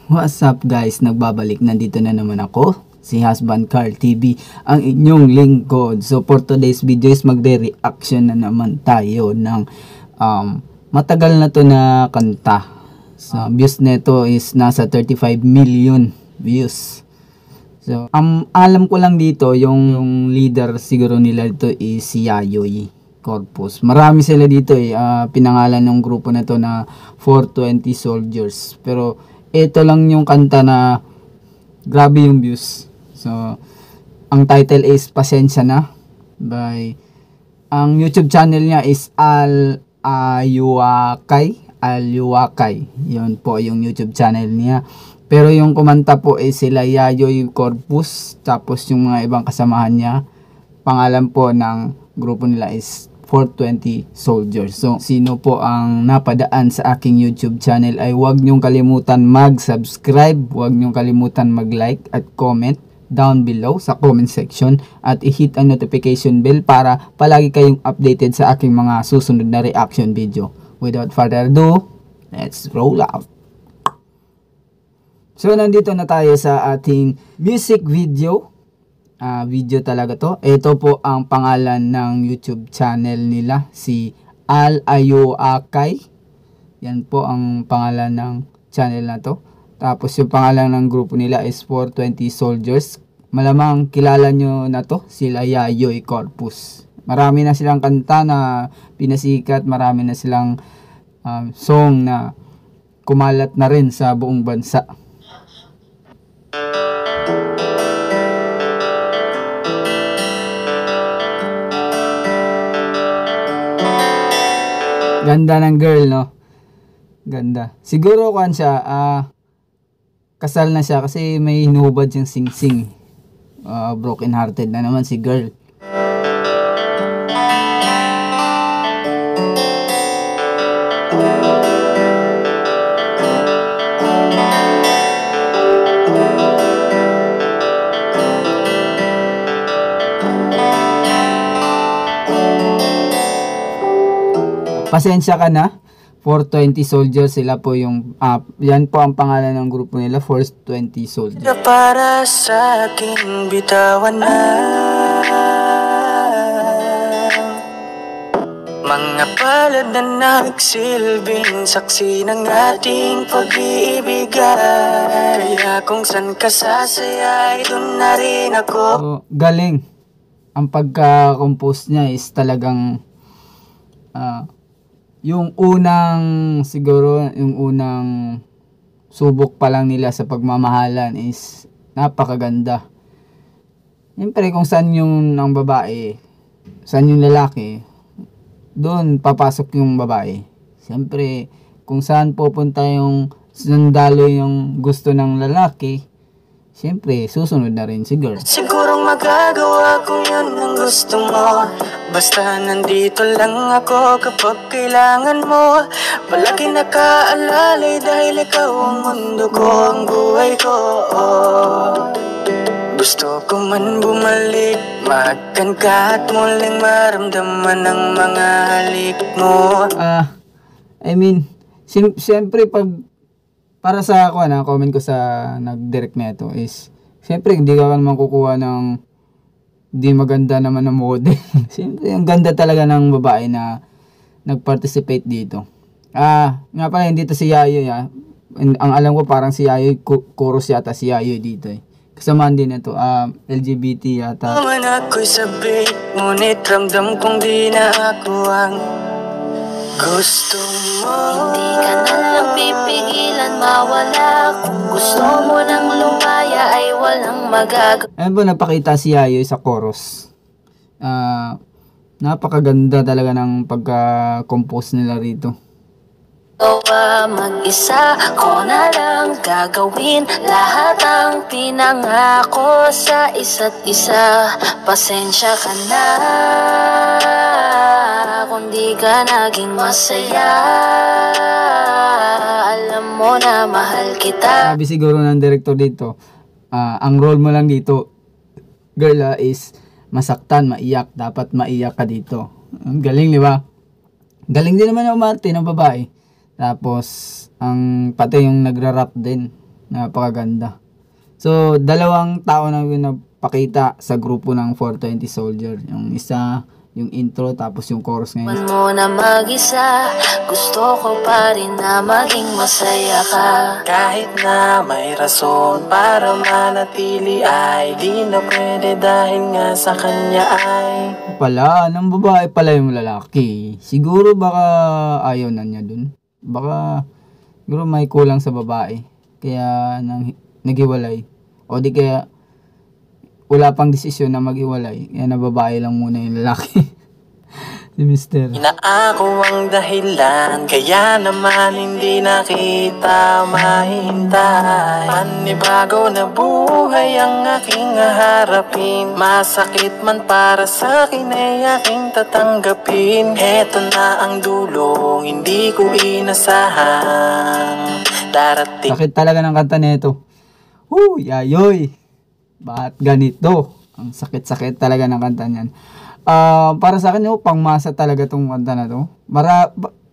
What's up guys, nagbabalik, nandito na naman ako, si Husband Car TV, ang inyong lingkod. So for today's video is magre-reaction na naman tayo ng matagal na to na kanta. So views nito is nasa 35 million views. So alam ko lang dito, yung leader siguro nila dito is si Yayoy Corpus. Marami sila dito pinangalan ng grupo na to na 420 Soldiers. Pero ito lang yung kanta na grabe yung views. So ang title is Pasensya Na by, ang YouTube channel niya is Al-Yuwakay. Yun po yung YouTube channel niya. Pero yung kumanta po is sila Yayoy Corpus, tapos yung mga ibang kasamahan niya, pangalan po ng grupo nila is 420 Soldiers. So sino po ang napadaan sa aking YouTube channel ay huwag nyong kalimutan mag-subscribe, huwag nyong kalimutan mag-like at comment down below sa comment section, at i-hit ang notification bell para palagi kayong updated sa aking mga susunod na reaction video. Without further ado, let's roll out. So nandito na tayo sa ating music video. Video talaga to. Ito po ang pangalan ng YouTube channel nila, si Al-Yuwakay. Yan po ang pangalan ng channel na to. Tapos yung pangalan ng grupo nila is 420 Soldiers. Malamang kilala nyo na to, sila Yayoy Corpus. Marami na silang kanta na pinasikat, marami na silang song na kumalat na rin sa buong bansa. Ganda ng girl, no? Ganda. Siguro kuan siya, kasal na siya kasi may hinubad siyang sing-sing. Broken hearted na naman si girl. Pasensya ka na, 420 Soldiers, sila po yung, yan po ang pangalan ng grupo nila, 420 Soldiers. Para sa aking bitawan na mga palad na nagsilbing saksi ng ating pag-iibigay. Kung san ka sasaya ay dun na rin ako. So, galing. Ang pagka-compose niya is talagang yung unang subok pa lang nila sa pagmamahalan is napakaganda. Siyempre kung saan yung ang babae, saan yung lalaki, doon papasok yung babae. Siyempre kung saan pupunta yung sundalo yung gusto ng lalaki, siyempre susunod na rin si girl. Sigurong magagawa kung yun ang gusto mo. Basta nandito lang ako kapag kailangan mo. Palagi nakaalalay dahil ikaw ang mundo ko, ang buhay ko. Gusto ko man bumalik, makan ka at muling maramdaman ang mga halik mo. Siyempre pag para sa ako comment ko sa nag-direct na ito is, siyempre hindi ka naman kukuha ng di maganda naman na model. Siyempre ang ganda talaga ng babae na nag-participate dito. Nga pala hindi to si Yayoy. Ang alam ko parang si Yayoy, chorus yata si Yayoy dito Kasamaan din ito, LGBT yata. Naman ako'y sabi, ngunit ramdam kong di na ako ang gusto mo. Hindi ka na lang pipigilan mawala. Kung gusto mo nang lumaya ay walang magagawa. Ayun po, napakita si Yayoy sa chorus. Napakaganda talaga ng pagka-compose nila rito. Mag-isa ko na lang gagawin lahat ang pinangako sa isa't isa. Pasensya ka na kung di ka naging masaya. Alam mo na mahal kita. Sabi siguro ng director dito, ang role mo lang dito, girl, is masaktan, maiyak. Dapat maiyak ka dito. Ang galing, di ba? Galing din naman umarte ng babae. Tapos, pati yung nagra-rap din. Napakaganda. So, dalawang tao na yung napakita sa grupo ng 420 Soldier. Yung isa, yung intro, tapos yung chorus ngayon. Man mo na mag-isa, gusto ko pa rin na maging masaya ka. Kahit na may rason para manatili ay di na pwede dahil nga sa kanya ay Pala, ng babae pala yung lalaki. Siguro baka ayaw na niya dun. Baka siguro may kulang sa babae. Kaya naghiwalay. O di kaya wala pang desisyon na maghiwalay. Kaya nababae lang muna yung lalaki. Si Mister. Inaako ang dahilan, kaya naman hindi na kita mahintay. Panibago na buhay ang aking haharapin. Masakit man para sa akin ay aking tatanggapin. Heto na ang dulo, hindi ko inasahan. Darating. Sakit talaga ng kanta nito. Yayoy. Bakit ganito? Ang sakit-sakit talaga ng kanta niyan. Para sa akin, pangmasa talaga tong kanta na to.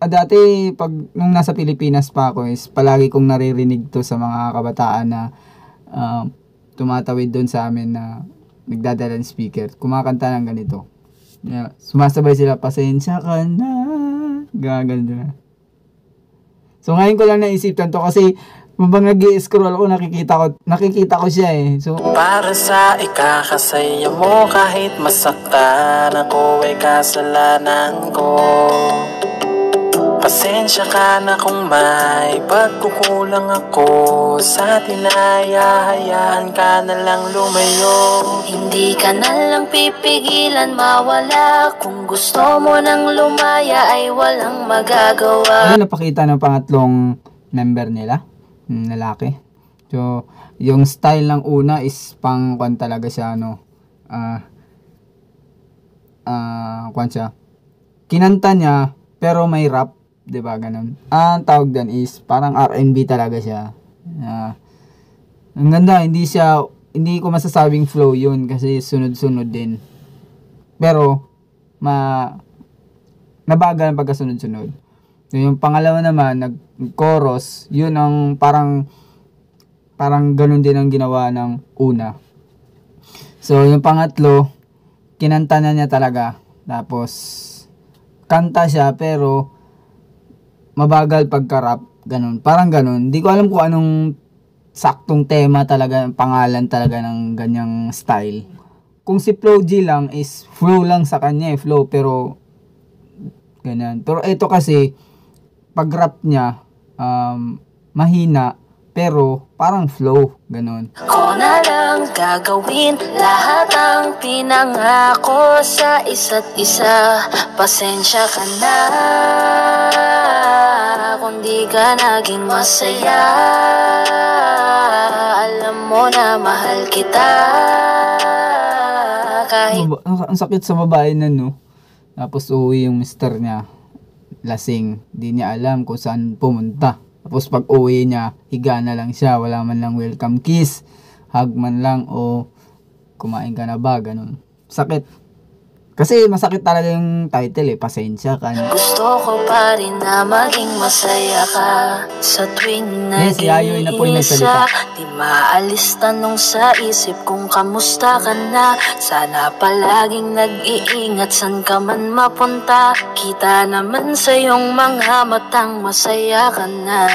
Dati, nung nasa Pilipinas pa ako, is palagi kong naririnig to sa mga kabataan na tumatawid doon sa amin na nagdadala ng speaker. Kumakanta ng ganito. Yeah, sumasabay sila, pasensya ka na. Gaganda na. So, ngayon ko lang naisipan to kasi habang nag-i-scroll ako, nakikita ko siya eh. So, para sa ikakasaya mo kahit masaktan ako ay kasalanan ko. Pasensya ka na kung may pagkukulang ako sa tinayahayaan ka na lang lumayo. Hindi ka na lang pipigilan mawala. Kung gusto mo nang lumaya ay walang magagawa. Ano napakita ng pangatlong member nila? Lalaki. So, yung style ng una is pang kwan talaga siya, kwan siya. Kinanta niya, pero may rap, 'di ba ganun? Ang tawag din is parang R&B talaga siya. Ang ganda, hindi ko masasabing flow yun kasi sunod-sunod din. Pero, nabagal ang pagkasunod-sunod. So, yung pangalawa naman, nag-chorus, yun ang parang ganun din ang ginawa ng una. So, yung pangatlo, kinanta na niya talaga. Tapos, kanta siya, pero mabagal pagka-rap, ganun. Parang ganun. Hindi ko alam kung anong saktong tema talaga, pangalan talaga ng ganyang style. Kung si Flo G lang is flow lang sa kanya, flow, pero ganyan. Pero ito kasi, pag-rap niya, mahina, pero parang flow, ganun. Ako na lang gagawin lahat ang pinangako sa isa't isa. Pasensya ka na kung di ka naging masaya. Alam mo na mahal kita kahit Ang sakit sa babae na, no? Tapos uwi yung mister niya, lasing, di niya alam kung saan pumunta. Tapos pag uwi niya, higa na lang siya, wala man lang welcome kiss, hug man lang, o kumain ka na ba, ganun. Sakit. Kasi masakit talaga yung title pasensya ka. gusto ko pa rin na maging masaya ka. Sa tuwing Yes, si Ayoy na po yung nagsalita. di maalis tanong sa isip kung kamusta ka na. Sana palaging nag-iingat san ka man mapunta. Kita naman sa iyong mga matang masaya ka na.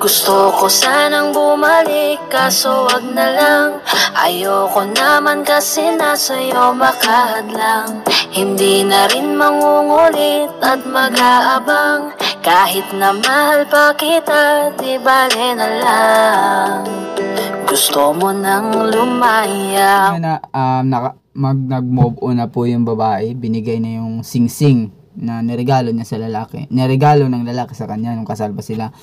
Gusto ko sanang bumalik kaso wag na lang. Ayoko naman kasi nasa iyo makahadlang. Hindi na rin mangungulit at mag-aabang. Kahit na mahal pa kita, di bale na lang. Gusto mo nang lumaya. Nag-move on na po yung babae. Binigay na yung sing-sing na niregalo niya sa lalaki. Niregalo ng lalaki sa kanya nung kasal pa sila.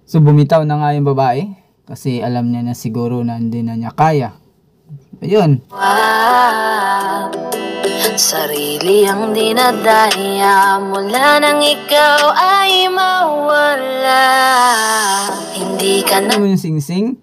So bumitaw na nga yung babae kasi alam niya na siguro na hindi na niya kaya. Ayun. Sarili ang dinadaya mula nang ikaw ay mawala. Hindi ka na Ano yung sing-sing?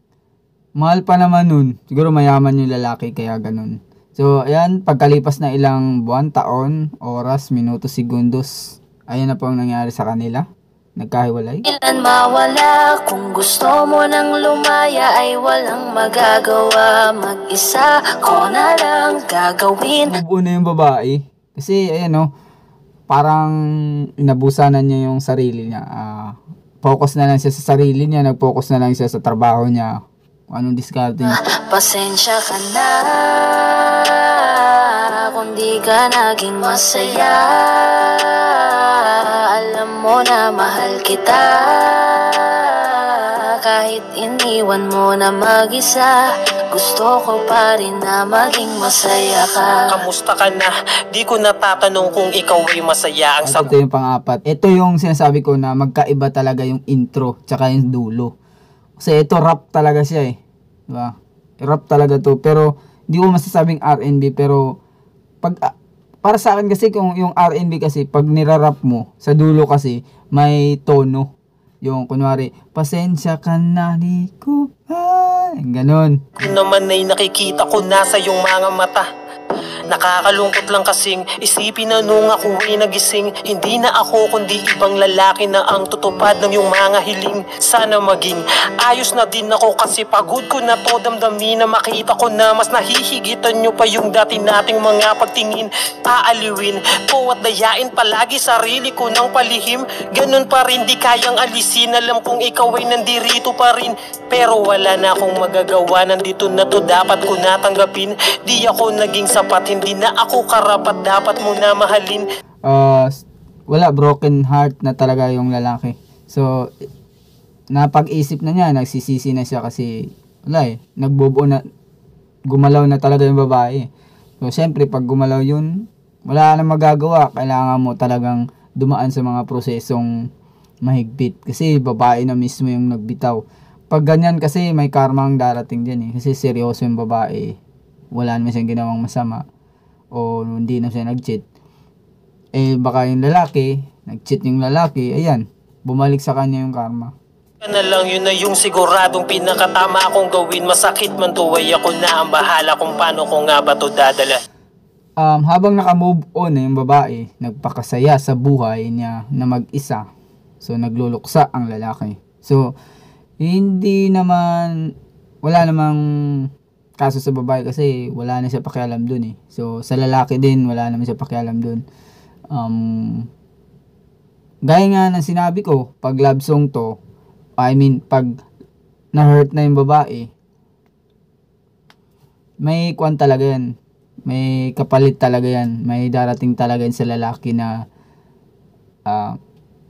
Mahal pa naman nun. Siguro mayaman yung lalaki kaya ganun. So, ayan, pagkalipas na ilang buwan, taon, oras, minuto, segundos, ayan na po ang nangyari sa kanila. nagkahiwalay. Ilan mawala, kung gusto mo nang lumaya ay walang magagawa. Mag-isa ko na lang gagawin. Bubuo na yung babae. Kasi ayan o, parang inabusanan niya yung sarili niya. Focus na lang siya sa sarili niya, nag-focus na lang siya sa trabaho niya. Anong diskarte niya? Pasensya ka na kung di ka naging masaya. Alam mo na mahal kita, kahit iniwan mo na mag-isa. Gusto ko pa rin na maging masaya ka. Kamusta ka na? Di ko natatanong kung ikaw ay masaya. Ang Ito yung pang-apat. Ito yung sinasabi ko na magkaiba talaga yung intro tsaka yung dulo. Kasi ito rap talaga siya eh. Diba? Rap talaga to. Pero di ko masasabing R&B, pero para sa akin kasi kung yung R&B kasi pag nirarap mo sa dulo kasi may tono. Yung kunwari, pasensya ka na, di ko ba? Ganon. Kung naman ay nakikita ko na sa iyong mga mata, nakakalungkot lang kasing isipin na nung ako ay nagising, hindi na ako kundi ibang lalaki na ang tutupad ng iyong mga hiling. Sana maging ayos na din ako kasi pagod ko na to damdamin na makita ko na mas nahihigitan nyo pa yung dati nating mga pagtingin. Aaliwin ko at dayain palagi sarili ko ng palihim. Ganun pa rin di kayang alisin, alam kong ikaw ay nandirito pa rin. Pero wala na akong magagawa, nandito na to, dapat ko natanggapin. Di ako naging sapat, hindi na ako karapat, dapat mo na mahalin. Wala, broken heart na talaga yung lalaki. So, napag-isip na niya, nagsisisi na siya kasi wala eh, nagbubuo na, gumalaw na talaga yung babae. So, syempre, pag gumalaw yun, wala na magagawa. Kailangan mo talagang dumaan sa mga prosesong mahigpit. Kasi babae na mismo yung nagbitaw. Pag ganyan kasi, may karma ang darating dyan eh. Kasi seryoso yung babae. Wala naman siyang ginawang masama. O hindi na siya nag-cheat. Eh, baka yung lalaki, nag-cheat yung lalaki, ayan, bumalik sa kanya yung karma. Na lang yun na yung siguradong pinakatama akong gawin. Masakit man to, ay ako na ang bahala kung paano ko nga ba to dadala. Habang naka-move on na yung babae, nagpakasaya sa buhay niya na mag-isa. So, nagluluksa ang lalaki. So, hindi naman, wala namang kaso sa babae kasi wala na siya pakialam dun eh. So, sa lalaki din, wala naman siya pakialam dun. Gaya nga ng sinabi ko, pag love song to, pag na-hurt na yung babae, may kwan talaga yan. May kapalit talaga yan. May darating talaga yan sa lalaki na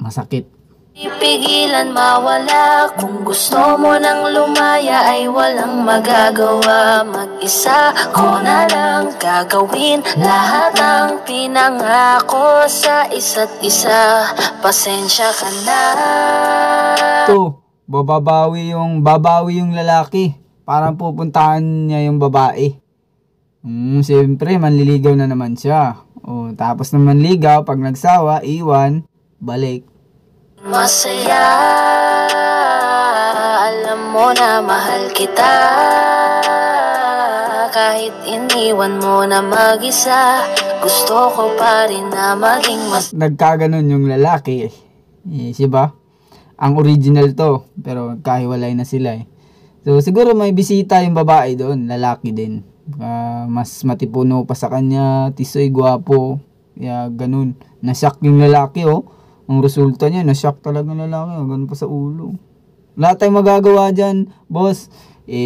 masakit. Ipigilan mawala, kung gusto mo nang lumaya ay walang magagawa. Mag-isa ko na lang gagawin lahat ng pinangako sa isa't isa. Pasensya ka na. Ito, babawi yung lalaki. Parang pupuntahan niya yung babae. Siyempre, manliligaw na naman siya. Tapos naman ligaw, pag nagsawa, iwan, balik. Masaya, alam mo na mahal kita, kahit iniwan mo na mag-isa. Gusto ko pa rin na maging nagkaganon yung lalaki siya ang original to, pero kahiwalay na sila eh. So siguro may bisita yung babae doon, lalaki din. Mas matipuno pa sa kanya, tisoy, gwapo, kaya ganun. Nashock yung lalaki ang resulta niya, na-shock talaga ng lalaki. Ganun pa sa ulo. Wala tayong magagawa dyan, boss.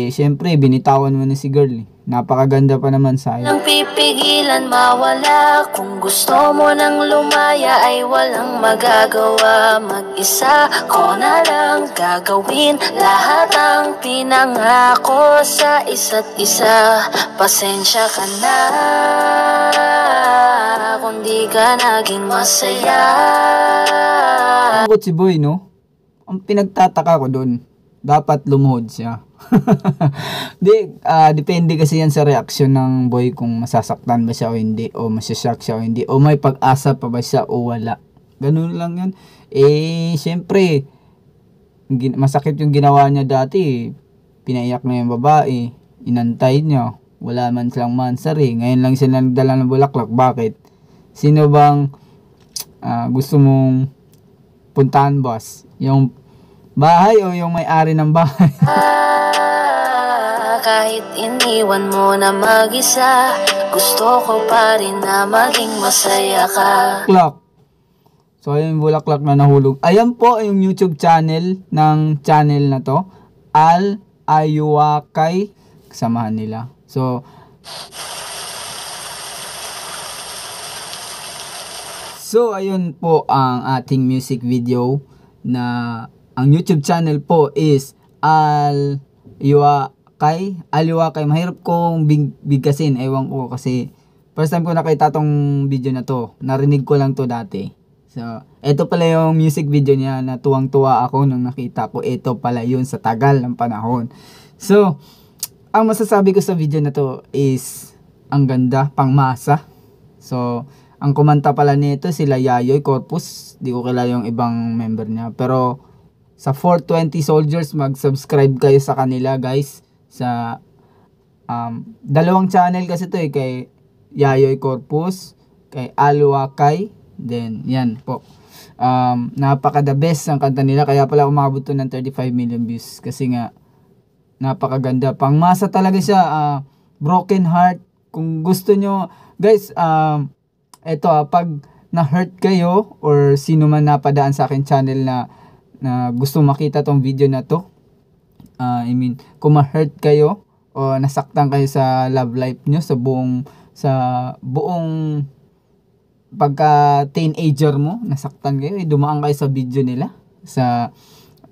Syempre, binitawan mo na si girl. Napakaganda pa naman sa'yo. nang pipigilan mawala, kung gusto mo nang lumaya ay walang magagawa. Mag-isa ko na lang gagawin lahat ng pinangako sa isa't isa. Pasensya ka na kung di ka naging masaya. Lungkot si Boy, no? Ang pinagtataka ko doon, dapat lumuhod siya. Depende kasi yan sa reaksyon ng boy kung masasaktan ba siya o hindi, o masyashock siya o hindi, o may pag-asa pa ba siya o wala. Ganun lang yan. Syempre, masakit yung ginawa niya dati. Pinaiyak na yung babae, inantay niya, wala man silang mansari. Ngayon lang sila nagdala ng bulaklak. Bakit? Sino bang gusto mong puntahan, boss? Yung bahay o yung may-ari ng bahay? Kahit iniwan mo na mag-isa, gusto ko pa rin na maging masaya ka. Clock. So, ayun yung bulaklak na nahulog. Ayan po yung YouTube channel ng channel na to. Al Ayuwakay. Kasamahan nila. So, ayun po ang ating music video na ang YouTube channel po is Al Ayuwakay. Mahirap kong bigkasin. Ewan ko kasi first time ko nakita tong video na to. Narinig ko lang to dati. So, ito pala yung music video niya na tuwang-tuwa ako nung nakita ko. Ito pala yun sa tagal ng panahon. So, ang masasabi ko sa video na to is ang ganda, pangmasa. So, ang kumanta pala nito sila Yayoy Corpus. Di ko kilala yung ibang member niya. Pero sa 420 Soldiers, mag-subscribe kayo sa kanila, guys. Sa dalawang channel kasi to kay Yayoy Corpus, kay Ayuwakay. Then, yan po. Napaka the best ang kanta nila. Kaya pala umabot to ng 35 million views. Kasi nga, napakaganda. Pangmasa talaga siya. Broken Heart. Kung gusto nyo, guys, eto pag na-hurt kayo or sino man napadaan sa akin channel na gusto makita tong video na to. Kung ma-hurt kayo o nasaktan kayo sa love life nyo, sa buong pagka teenager mo, nasaktan kayo, dumaan kayo sa video nila. Sa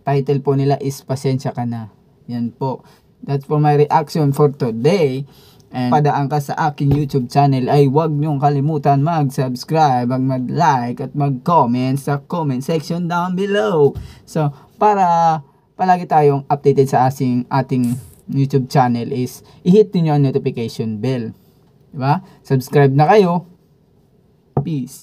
title po nila is Pasensya Ka Na. Yan po. That's for my reaction for today. And padaan ka sa aking YouTube channel ay huwag niyong kalimutan mag-subscribe, mag-like at mag-comment sa comment section down below. So, para palagi tayong updated sa ating YouTube channel is i-hit niyo ang notification bell. Diba? Subscribe na kayo. Peace.